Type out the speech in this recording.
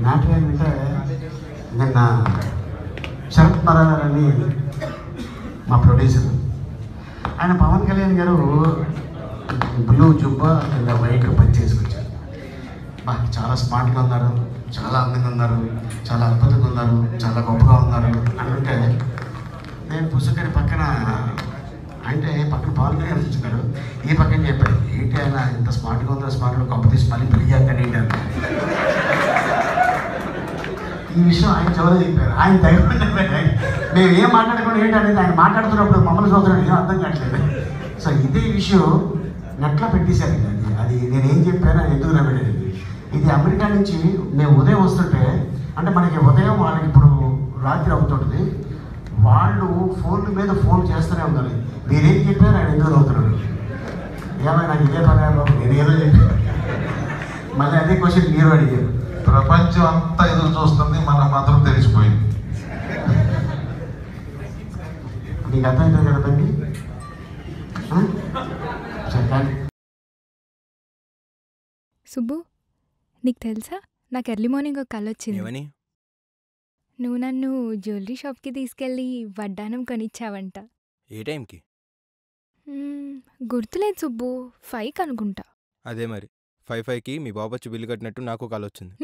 Matter ఏంటంటే నిన్న శరత్ మరార్ అని మా ప్రొడ్యూసర్, ఆయన పవన్ కళ్యాణ్ గారు బ్లూ జుబ్బా కింద వైట్ పని చేసుకొచ్చారు. చాలా స్మార్ట్గా ఉన్నారు, చాలా అందంగా ఉన్నారు, చాలా అద్భుతంగా ఉన్నారు, చాలా గొప్పగా ఉన్నారు అంటే నేను పుస్తకాన్ని పక్కన అంటే పక్కన పవన్ కళ్యాణ్ చూస్తున్నారు, ఈ పక్కన చెప్పాడు ఏంటి ఆయన ఇంత స్మార్ట్గా ఉందో, స్మార్ట్గా గొప్ప తీసి మళ్ళీ పెళ్లి చేస్తాను ఏంటి అని. ఈ విషయం ఆయన చివరి చెప్పారు. ఆయన తగ్గకుండా మేము ఏం మాట్లాడకుండా ఏంటి అనేది ఆయన మాట్లాడుతున్నప్పుడు మమ్మల్ని చూస్తున్నాడు, ఏం అర్థం కావట్లేదు. సో ఇదే విషయం నెట్లో పెట్టేశారు. అది నేనేం చెప్పాను అది ఎందుకు నవ్వలేదు. ఇది అమెరికా నుంచి మేము ఉదయం వస్తుంటే, అంటే మనకి ఉదయం వాళ్ళకి ఇప్పుడు రాత్రి అవుతుంటుంది, వాళ్ళు ఫోన్ల మీద ఫోన్ చేస్తూనే ఉన్నారు. మీరేం చెప్పారు ఆయన ఎందుకు అవుతున్నాడు, ఏమైనా నాకు ఇదే పని బాబు నేను ఏదో చెప్పాను. మళ్ళీ అదే క్వశ్చన్ మీరు అడిగారు. ప్రపంచం అంతా ఎదురు చూస్తుంది, మనం మాత్రం తెలిసిపోయింది. మీకు అర్థమైంది కదా తండ్రి. సుబ్బు, నీకు తెలుసా నాకు ఎర్లీ మార్నింగ్ ఒక కల వచ్చింది. నువ్వు నన్ను జ్యువెలరీ షాప్కి తీసుకెళ్ళి వడ్డానం కొనిచ్చావంట. ఏ టైంకి? గుర్తులేదు సుబ్బు, 5కి అనుకుంటా. అదే మరి 5కి మీ బాబు వచ్చి బిల్లు కట్టినట్టు నాకు కాల్ వచ్చింది.